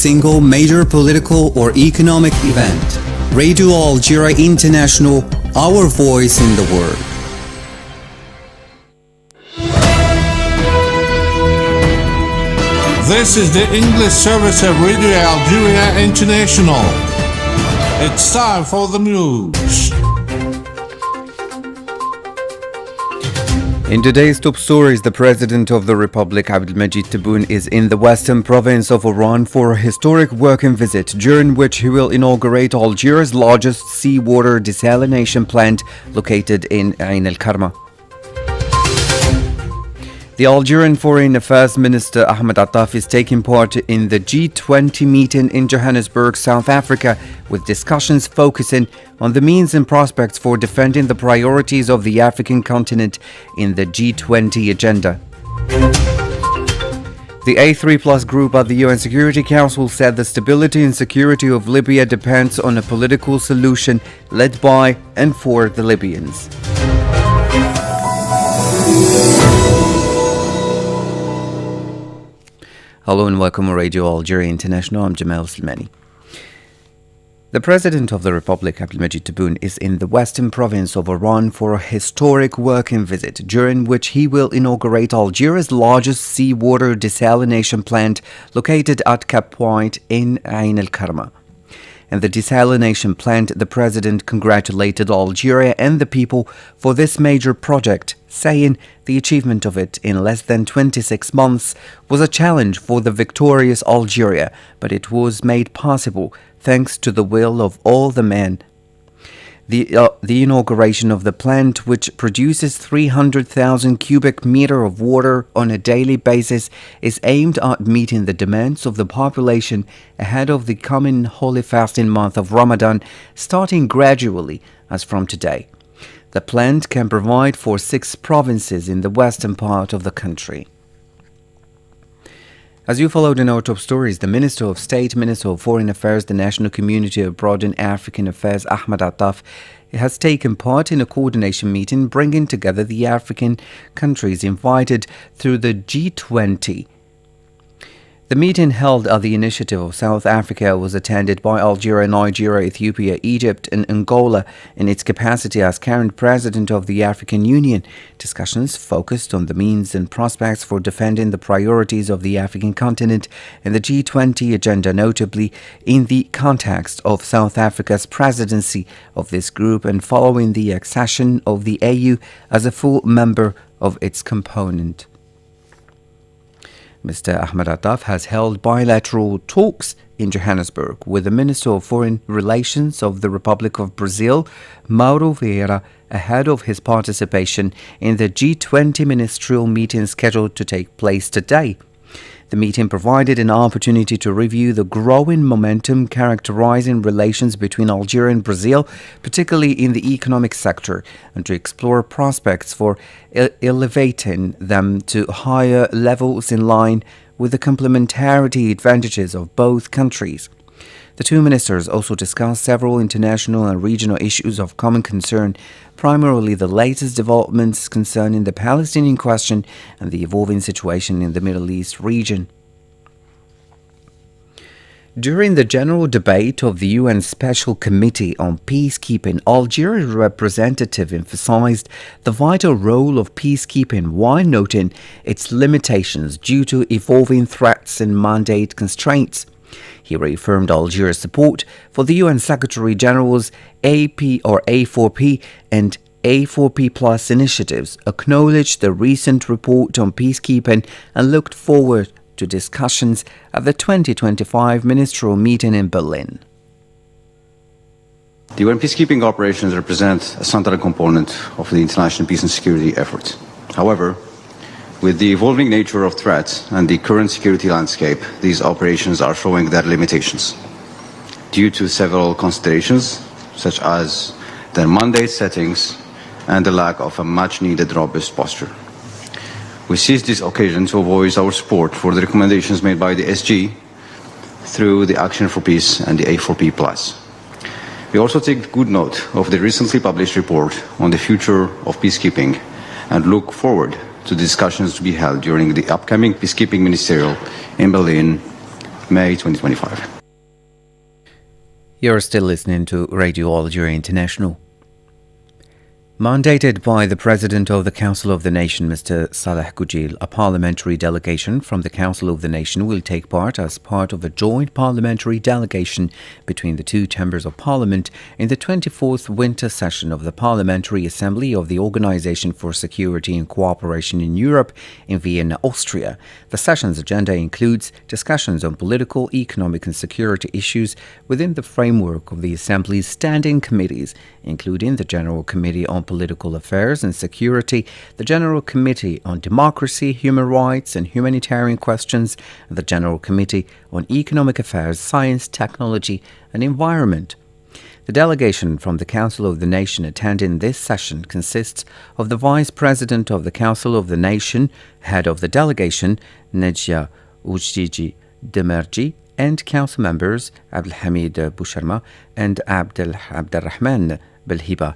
Single major political or economic event. Radio Algeria International, our voice in the world. This is the English service of Radio Algeria International. It's time for the news. In today's top stories, the President of the Republic, Abdelmajid Tebboune, is in the western province of Oran for a historic working visit, during which he will inaugurate Algeria's largest seawater desalination plant located in Ain al-Karma. The Algerian Foreign Affairs Minister Ahmed Attaf is taking part in the G20 meeting in Johannesburg, South Africa, with discussions focusing on the means and prospects for defending the priorities of the African continent in the G20 agenda. The A3+ group at the UN Security Council said the stability and security of Libya depends on a political solution led by and for the Libyans. Hello and welcome to Radio Algeria International. I'm Jamal Slimani. The President of the Republic, Abdelmajid Tebboune, is in the western province of Oran for a historic working visit, during which he will inaugurate Algeria's largest seawater desalination plant located at Cap Point in Ain al-Karma. In the desalination plant, the President congratulated Algeria and the people for this major project, saying the achievement of it in less than 26 months was a challenge for the victorious Algeria, but it was made possible thanks to the will of all the men. The inauguration of the plant, which produces 300,000 cubic meter of water on a daily basis, is aimed at meeting the demands of the population ahead of the coming holy fasting month of Ramadan, starting gradually as from today. The plant can provide for 6 provinces in the western part of the country. As you followed in our top stories, the Minister of State, Minister of Foreign Affairs, the National Community Abroad and African Affairs, Ahmed Attaf, has taken part in a coordination meeting bringing together the African countries invited through the G20. The meeting, held at the initiative of South Africa, was attended by Algeria, Nigeria, Ethiopia, Egypt and Angola in its capacity as current President of the African Union. Discussions focused on the means and prospects for defending the priorities of the African continent and the G20 agenda, notably in the context of South Africa's presidency of this group and following the accession of the AU as a full member of its component. Mr. Ahmed Attaf has held bilateral talks in Johannesburg with the Minister of Foreign Relations of the Republic of Brazil, Mauro Vieira, ahead of his participation in the G20 ministerial meeting scheduled to take place today. The meeting provided an opportunity to review the growing momentum characterizing relations between Algeria and Brazil, particularly in the economic sector, and to explore prospects for elevating them to higher levels in line with the complementarity advantages of both countries. The two ministers also discussed several international and regional issues of common concern, primarily the latest developments concerning the Palestinian question and the evolving situation in the Middle East region. During the general debate of the UN Special Committee on Peacekeeping, Algeria's representative emphasized the vital role of peacekeeping while noting its limitations due to evolving threats and mandate constraints. He reaffirmed Algeria's support for the UN Secretary-General's A4P and A4P+ initiatives, acknowledged the recent report on peacekeeping and looked forward to discussions at the 2025 ministerial meeting in Berlin. The UN peacekeeping operations represent a central component of the international peace and security efforts. However, with the evolving nature of threats and the current security landscape, these operations are showing their limitations due to several considerations, such as their mandate settings and the lack of a much-needed robust posture. We seize this occasion to voice our support for the recommendations made by the SG through the Action for Peace and the A4P+. We also take good note of the recently published report on the future of peacekeeping and look forward to discussions to be held during the upcoming peacekeeping ministerial in Berlin May 2025. You're still listening to Radio Algeria International. Mandated by the President of the Council of the Nation, Mr. Saleh Goujil, a parliamentary delegation from the Council of the Nation will take part as part of a joint parliamentary delegation between the two chambers of Parliament in the 24th winter session of the Parliamentary Assembly of the Organization for Security and Cooperation in Europe in Vienna, Austria. The session's agenda includes discussions on political, economic and security issues within the framework of the Assembly's standing committees, including the General Committee on Political Affairs and Security, the General Committee on Democracy, Human Rights and Humanitarian Questions, and the General Committee on Economic Affairs, Science, Technology and Environment. The delegation from the Council of the Nation attending this session consists of the Vice President of the Council of the Nation, Head of the Delegation, Nejia Oujiji Demerji, and Council members Abdelhamid Boucharma and Abdelrahman Belhiba.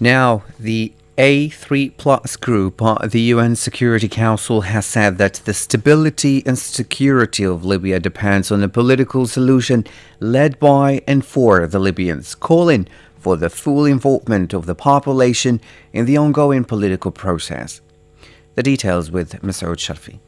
Now, the A3 Plus group at the UN Security Council has said that the stability and security of Libya depends on a political solution led by and for the Libyans, calling for the full involvement of the population in the ongoing political process. The details with Masoud Sharfi.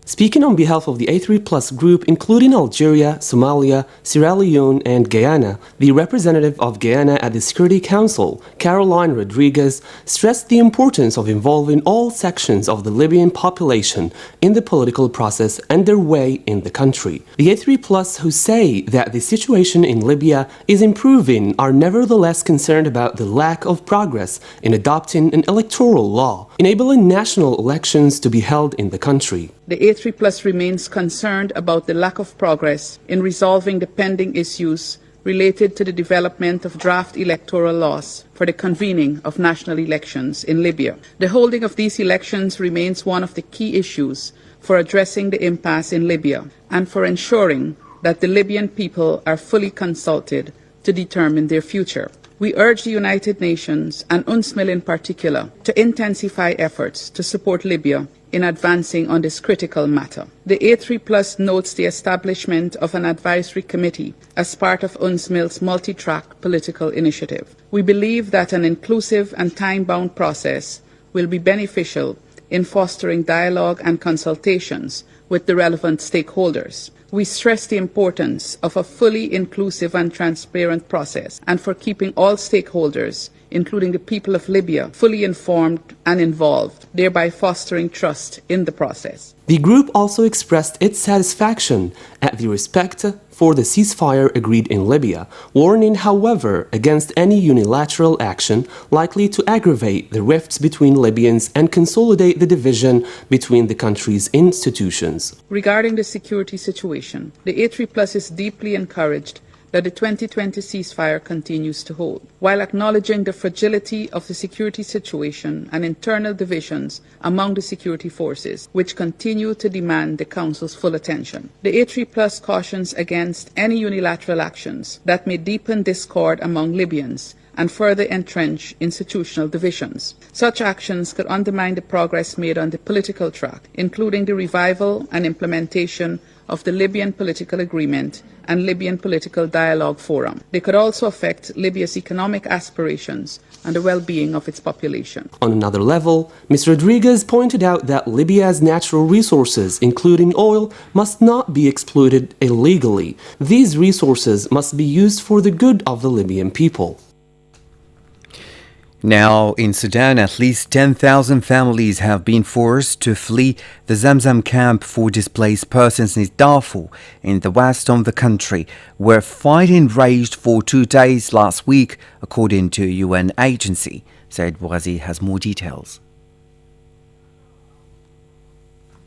Speaking on behalf of the A3 Plus group, including Algeria, Somalia, Sierra Leone, and Guyana, the representative of Guyana at the Security Council, Caroline Rodriguez, stressed the importance of involving all sections of the Libyan population in the political process underway in the country. The A3 Plus, who say that the situation in Libya is improving, are nevertheless concerned about the lack of progress in adopting an electoral law, enabling national elections to be held in the country. The A3 Plus remains concerned about the lack of progress in resolving the pending issues related to the development of draft electoral laws for the convening of national elections in Libya. The holding of these elections remains one of the key issues for addressing the impasse in Libya and for ensuring that the Libyan people are fully consulted to determine their future. We urge the United Nations and UNSMIL in particular to intensify efforts to support Libya in advancing on this critical matter. The A3 Plus notes the establishment of an advisory committee as part of UNSMIL's multi-track political initiative. We believe that an inclusive and time-bound process will be beneficial in fostering dialogue and consultations with the relevant stakeholders. We stress the importance of a fully inclusive and transparent process and for keeping all stakeholders, including the people of Libya, fully informed and involved, thereby fostering trust in the process. The group also expressed its satisfaction at the respect for the ceasefire agreed in Libya, warning, however, against any unilateral action likely to aggravate the rifts between Libyans and consolidate the division between the country's institutions. Regarding the security situation, the A3 Plus is deeply encouraged that the 2020 ceasefire continues to hold, while acknowledging the fragility of the security situation and internal divisions among the security forces, which continue to demand the Council's full attention. The A3 Plus cautions against any unilateral actions that may deepen discord among Libyans and further entrench institutional divisions. Such actions could undermine the progress made on the political track, including the revival and implementation of the Libyan Political Agreement and Libyan Political Dialogue Forum. They could also affect Libya's economic aspirations and the well-being of its population. On another level, Ms. Rodriguez pointed out that Libya's natural resources, including oil, must not be exploited illegally. These resources must be used for the good of the Libyan people. Now, in Sudan, at least 10,000 families have been forced to flee the Zamzam camp for displaced persons in Darfur, in the west of the country, where fighting raged for 2 days last week, according to a UN agency. Said Bouazi has more details.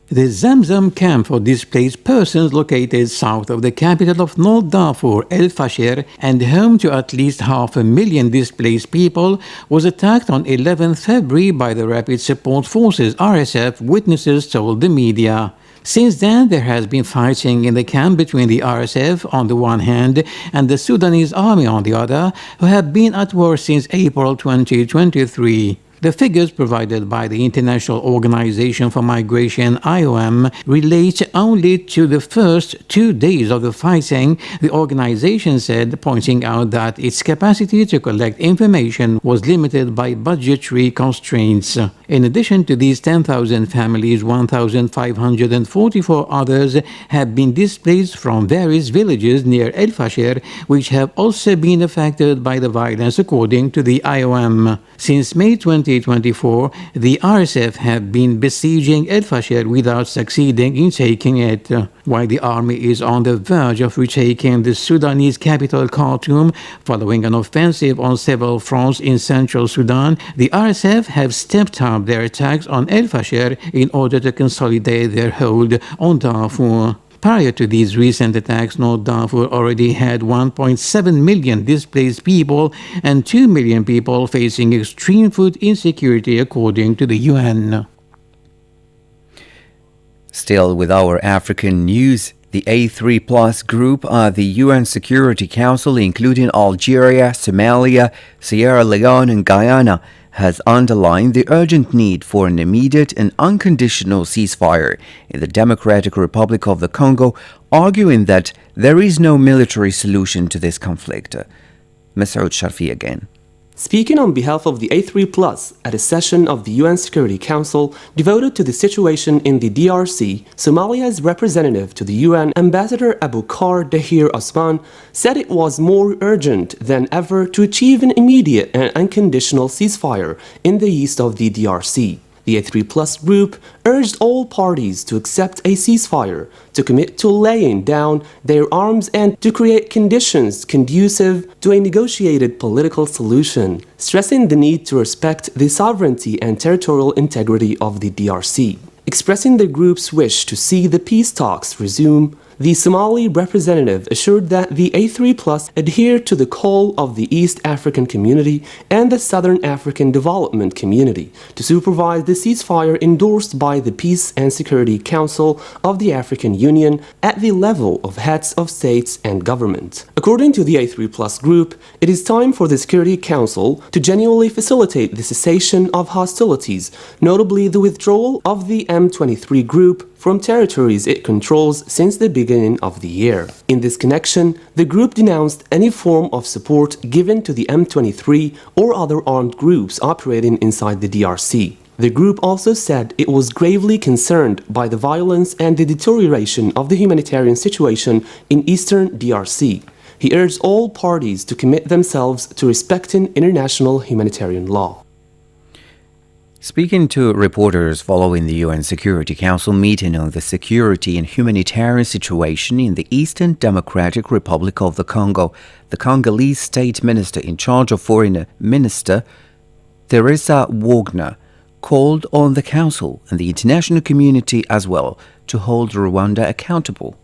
The Zamzam camp for displaced persons located south of the capital of North Darfur, El Fasher, and home to at least 500,000 displaced people, was attacked on 11 February by the Rapid Support Forces RSF, witnesses told the media. Since then, there has been fighting in the camp between the RSF on the one hand and the Sudanese army on the other, who have been at war since April 2023. The figures provided by the International Organization for Migration, IOM, relate only to the first 2 days of the fighting, the organization said, pointing out that its capacity to collect information was limited by budgetary constraints. In addition to these 10,000 families, 1,544 others have been displaced from various villages near El Fasher, which have also been affected by the violence, according to the IOM. Since May 2024, the RSF have been besieging El Fasher without succeeding in taking it. While the army is on the verge of retaking the Sudanese capital Khartoum following an offensive on several fronts in central Sudan, the RSF have stepped up their attacks on El Fasher in order to consolidate their hold on Darfur. Prior to these recent attacks, North Darfur already had 1.7 million displaced people and 2 million people facing extreme food insecurity, according to the UN. Still with our African news, the A3+ group of the UN Security Council, including Algeria, Somalia, Sierra Leone and Guyana, has underlined the urgent need for an immediate and unconditional ceasefire in the Democratic Republic of the Congo, arguing that there is no military solution to this conflict. Masoud Sharfi again. Speaking on behalf of the A3+ at a session of the UN Security Council devoted to the situation in the DRC, Somalia's representative to the UN, Ambassador Abukar Dahir Osman, said it was more urgent than ever to achieve an immediate and unconditional ceasefire in the east of the DRC. The A3+ group urged all parties to accept a ceasefire, to commit to laying down their arms and to create conditions conducive to a negotiated political solution, stressing the need to respect the sovereignty and territorial integrity of the DRC. Expressing the group's wish to see the peace talks resume, the Somali representative assured that the A3+ adhere to the call of the East African Community and the Southern African Development Community to supervise the ceasefire endorsed by the Peace and Security Council of the African Union at the level of heads of states and government. According to the A3+ group, it is time for the Security Council to genuinely facilitate the cessation of hostilities, notably the withdrawal of the M23 group from territories it controls since the beginning of the year. In this connection, the group denounced any form of support given to the M23 or other armed groups operating inside the DRC. The group also said it was gravely concerned by the violence and the deterioration of the humanitarian situation in eastern DRC. He urged all parties to commit themselves to respecting international humanitarian law. Speaking to reporters following the UN Security Council meeting on the security and humanitarian situation in the Eastern Democratic Republic of the Congo, the Congolese state minister in charge of foreign minister, Teresa Wagner, called on the Council and the international community as well to hold Rwanda accountable.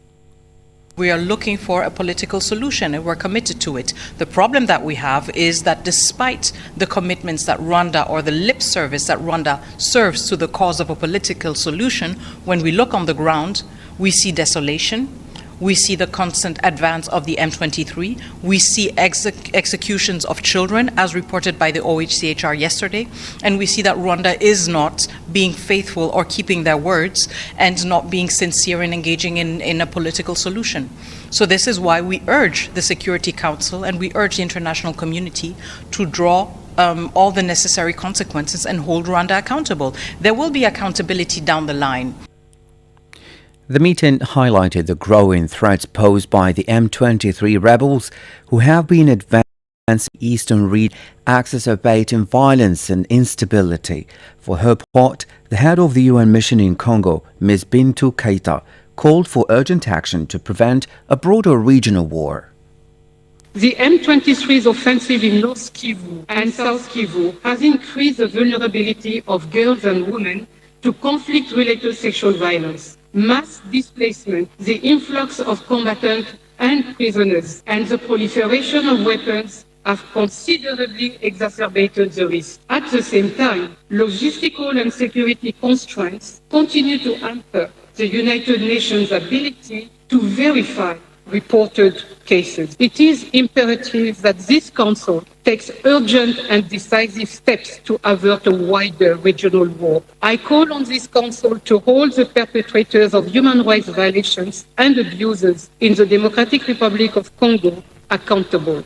We are looking for a political solution and we're committed to it. The problem that we have is that despite the commitments that Rwanda, or the lip service that Rwanda serves to the cause of a political solution, when we look on the ground, we see desolation. We see the constant advance of the M23. We see executions of children, as reported by the OHCHR yesterday. And we see that Rwanda is not being faithful or keeping their words and not being sincere in engaging in a political solution. So this is why we urge the Security Council and we urge the international community to draw all the necessary consequences and hold Rwanda accountable. There will be accountability down the line. The meeting highlighted the growing threats posed by the M23 rebels, who have been advancing eastern region, exacerbating violence and instability. For her part, the head of the UN mission in Congo, Ms. Bintou Keita, called for urgent action to prevent a broader regional war. The M23's offensive in North Kivu and South Kivu has increased the vulnerability of girls and women to conflict-related sexual violence, mass displacement, the influx of combatants and prisoners, and the proliferation of weapons have considerably exacerbated the risk. At the same time, logistical and security constraints continue to hamper the United Nations' ability to verify reported cases. It is imperative that this Council takes urgent and decisive steps to avert a wider regional war. I call on this Council to hold the perpetrators of human rights violations and abuses in the Democratic Republic of Congo accountable.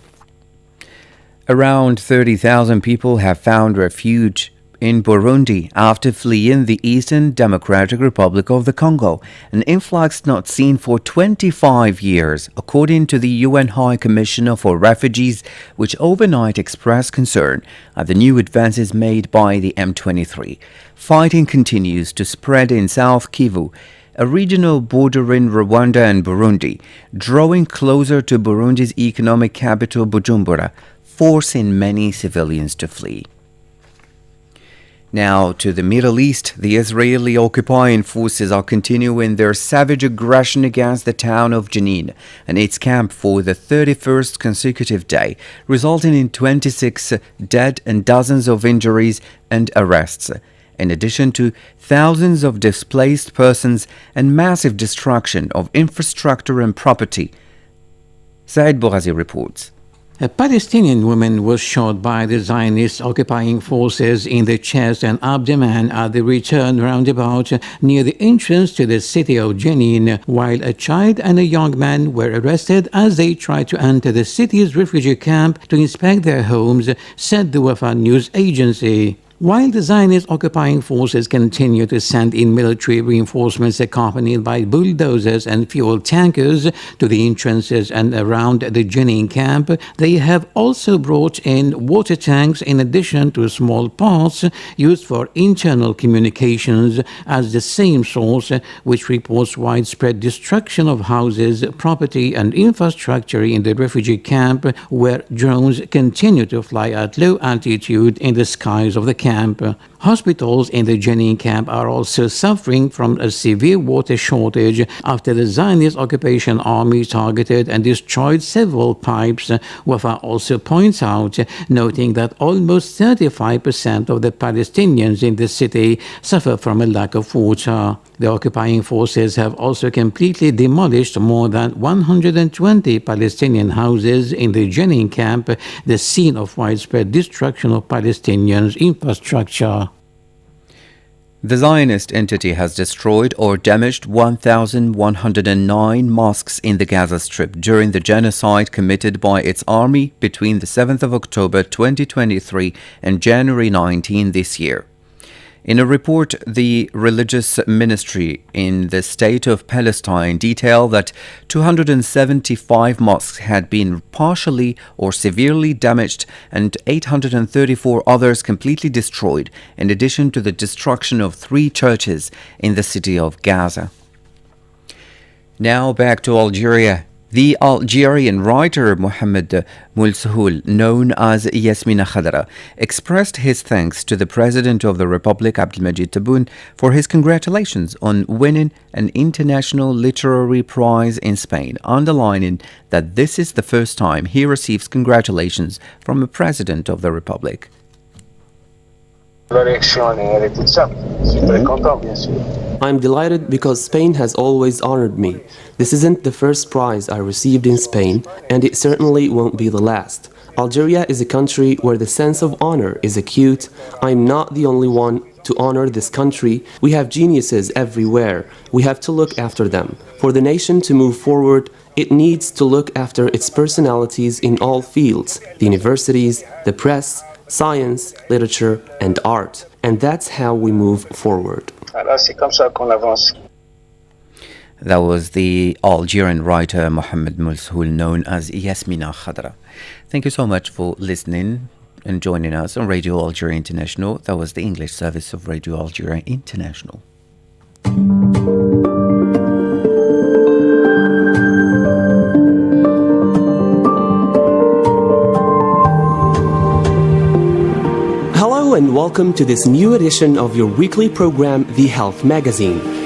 Around 30,000 people have found refuge in Burundi after fleeing the Eastern Democratic Republic of the Congo, an influx not seen for 25 years, according to the UN High Commissioner for Refugees, which overnight expressed concern at the new advances made by the M23. Fighting continues to spread in South Kivu, a regional bordering Rwanda and Burundi, drawing closer to Burundi's economic capital Bujumbura, forcing many civilians to flee. Now to the Middle East, the Israeli occupying forces are continuing their savage aggression against the town of Jenin and its camp for the 31st consecutive day, resulting in 26 dead and dozens of injuries and arrests, in addition to thousands of displaced persons and massive destruction of infrastructure and property. Said Bourazi reports. A Palestinian woman was shot by the Zionist occupying forces in the chest and abdomen at the return roundabout near the entrance to the city of Jenin, while a child and a young man were arrested as they tried to enter the city's refugee camp to inspect their homes, said the Wafa news agency. While the Zionist occupying forces continue to send in military reinforcements accompanied by bulldozers and fuel tankers to the entrances and around the Jenin camp, they have also brought in water tanks in addition to small pots used for internal communications, as the same source, which reports widespread destruction of houses, property and infrastructure in the refugee camp, where drones continue to fly at low altitude in the skies of the camp. Hospitals in the Jenin camp are also suffering from a severe water shortage after the Zionist occupation army targeted and destroyed several pipes. Wafa also points out, noting that almost 35% of the Palestinians in the city suffer from a lack of water. The occupying forces have also completely demolished more than 120 Palestinian houses in the Jenin camp, the scene of widespread destruction of Palestinians' infrastructure. The Zionist entity has destroyed or damaged 1,109 mosques in the Gaza Strip during the genocide committed by its army between the 7th of October 2023 and January 19 this year. In a report, the religious ministry in the state of Palestine detailed that 275 mosques had been partially or severely damaged and 834 others completely destroyed, in addition to the destruction of 3 churches in the city of Gaza. Now back to Algeria. The Algerian writer Mohamed Moulsoul, known as Yasmina Khadra, expressed his thanks to the President of the Republic, Abdelmajid Tebboune, for his congratulations on winning an international literary prize in Spain, underlining that this is the first time he receives congratulations from a President of the Republic. I'm delighted because Spain has always honored me. This isn't the first prize I received in Spain, and it certainly won't be the last. Algeria is a country where the sense of honor is acute. I'm not the only one to honor this country. We have geniuses everywhere. We have to look after them. For the nation to move forward, it needs to look after its personalities in all fields, the universities, the press, science, literature, and art. And that's how we move forward. That was the Algerian writer Mohamed Moulsoul, known as Yasmina Khadra. Thank you so much for listening and joining us on Radio Algeria International. That was the English service of Radio Algeria International. Hello and welcome to this new edition of your weekly program, The Health Magazine.